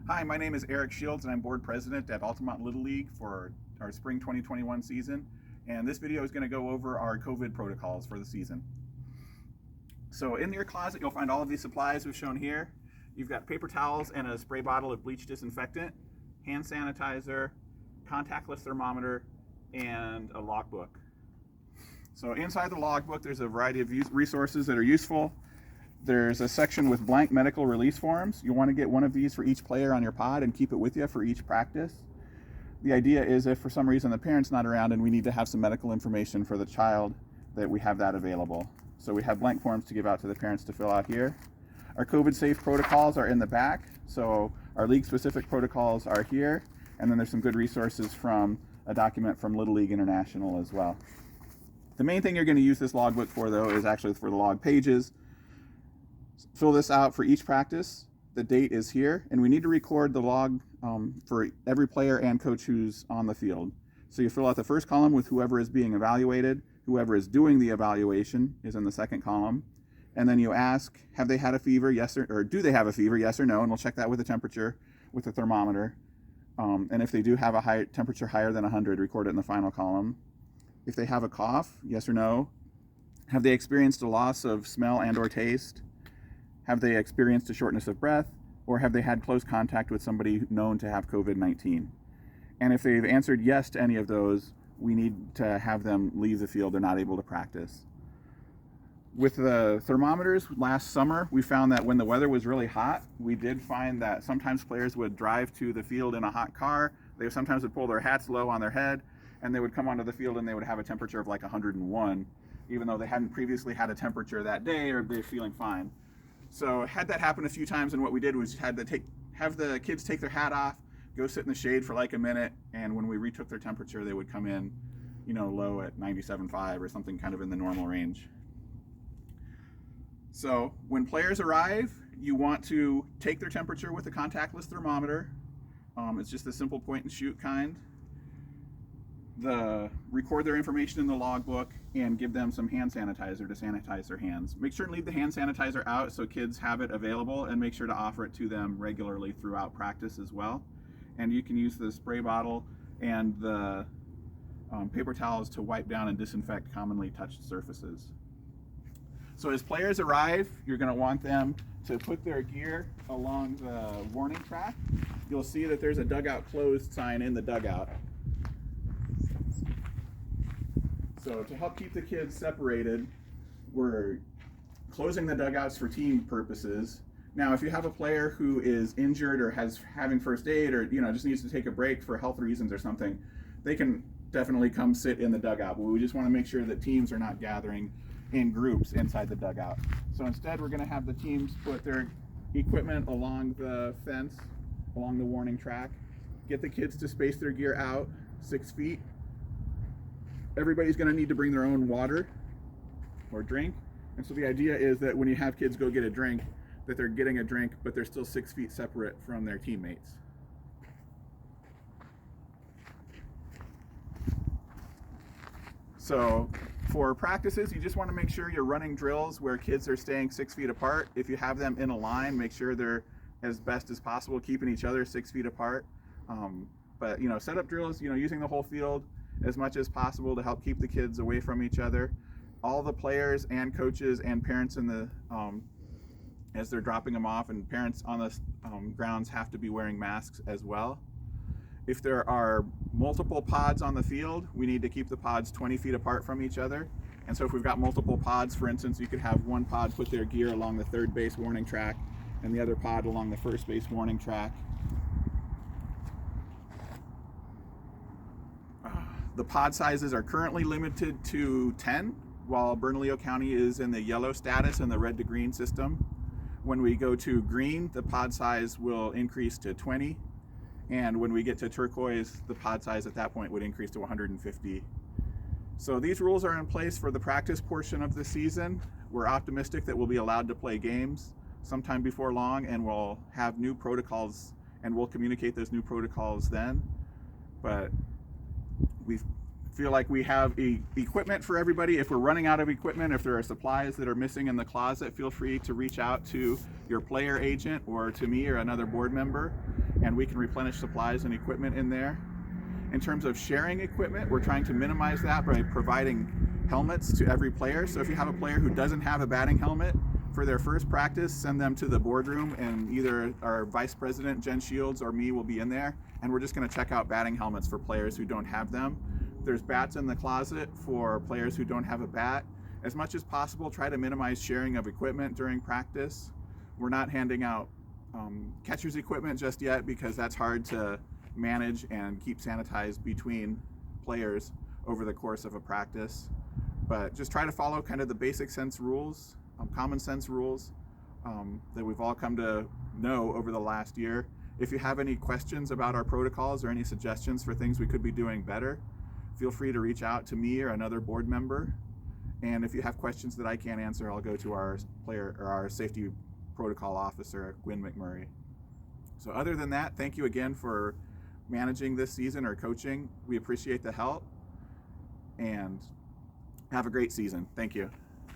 Hi, my name is Eric Shields and I'm board president at Altamont Little League for our spring 2021 season. And this video is going to go over our COVID protocols for the season. So in your closet, you'll find all of these supplies we've shown here. You've got paper towels and a spray bottle of bleach disinfectant, hand sanitizer, contactless thermometer, and a logbook. So inside the logbook, there's a variety of resources that are useful. There's a section with blank medical release forms. You want to get one of these for each player on your pod and keep it with you for each practice. The idea is if for some reason the parent's not around and we need to have some medical information for the child, that we have that available. So we have blank forms to give out to the parents to fill out here. Our COVID safe protocols are in the back. So our league specific protocols are here. And then there's some good resources from a document from Little League International as well. The main thing you're going to use this logbook for, though, is actually for the log pages. Fill this out for each practice. The date is here, and we need to record the log for every player and coach who's on the field. So you fill out the first column with whoever is being evaluated. Whoever is doing the evaluation is in the second column. And then you ask, have they had a fever, yes or do they have a fever, yes or no? And we'll check that with the temperature, with the thermometer. And if they do have a high temperature higher than 100, record it in the final column. If they have a cough, yes or no? Have they experienced a loss of smell and or taste? Have they experienced a shortness of breath, or have they had close contact with somebody known to have COVID-19? And if they've answered yes to any of those, we need to have them leave the field. They're not able to practice. With the thermometers, last summer, we found that when the weather was really hot, we did find that sometimes players would drive to the field in a hot car. They sometimes would pull their hats low on their head, and they would come onto the field and they would have a temperature of like 101, even though they hadn't previously had a temperature that day or they're feeling fine. So had that happen a few times, and what we did was have the kids take their hat off, go sit in the shade for like a minute, and when we retook their temperature, they would come in, low at 97.5 or something kind of in the normal range. So when players arrive, you want to take their temperature with a contactless thermometer. It's just a simple point and shoot kind. Record their information in the logbook and give them some hand sanitizer to sanitize their hands. Make sure and leave the hand sanitizer out so kids have it available, and make sure to offer it to them regularly throughout practice as well. And you can use the spray bottle and the paper towels to wipe down and disinfect commonly touched surfaces. So as players arrive, you're going to want them to put their gear along the warning track. You'll see that there's a dugout closed sign in the dugout. So to help keep the kids separated, we're closing the dugouts for team purposes. Now, if you have a player who is injured or having first aid or just needs to take a break for health reasons or something, they can definitely come sit in the dugout. But we just want to make sure that teams are not gathering in groups inside the dugout. So instead, we're going to have the teams put their equipment along the fence, along the warning track, get the kids to space their gear out 6 feet. Everybody's going to need to bring their own water or drink. And so the idea is that when you have kids go get a drink, that they're getting a drink, but they're still 6 feet separate from their teammates. So for practices, you just want to make sure you're running drills where kids are staying 6 feet apart. If you have them in a line, make sure they're as best as possible keeping each other 6 feet apart. But set up drills, using the whole field as much as possible to help keep the kids away from each other. All the players and coaches and parents in the as they're dropping them off, and parents on the grounds have to be wearing masks as well. If there are multiple pods on the field, we need to keep the pods 20 feet apart from each other. And so if we've got multiple pods, for instance, you could have one pod put their gear along the third base warning track and the other pod along the first base warning track. The pod sizes are currently limited to 10, while Bernalillo County is in the yellow status in the red to green system. When we go to green, the pod size will increase to 20. And when we get to turquoise, the pod size at that point would increase to 150. So these rules are in place for the practice portion of the season. We're optimistic that we'll be allowed to play games sometime before long, and we'll have new protocols, and we'll communicate those new protocols then. But we feel like we have equipment for everybody. If we're running out of equipment, if there are supplies that are missing in the closet, feel free to reach out to your player agent or to me or another board member, and we can replenish supplies and equipment in there. In terms of sharing equipment, we're trying to minimize that by providing helmets to every player. So if you have a player who doesn't have a batting helmet for their first practice, send them to the boardroom, and either our Vice President, Jen Shields, or me will be in there, and we're just going to check out batting helmets for players who don't have them. There's bats in the closet for players who don't have a bat. As much as possible, try to minimize sharing of equipment during practice. We're not handing out catcher's equipment just yet because that's hard to manage and keep sanitized between players over the course of a practice. But just try to follow kind of the basic sense rules, common sense rules that we've all come to know over the last year. If you have any questions about our protocols or any suggestions for things we could be doing better, feel free to reach out to me or another board member. And if you have questions that I can't answer, I'll go to our safety protocol officer, Gwen McMurray. So other than that, thank you again for managing this season or coaching. We appreciate the help, and have a great season. Thank you.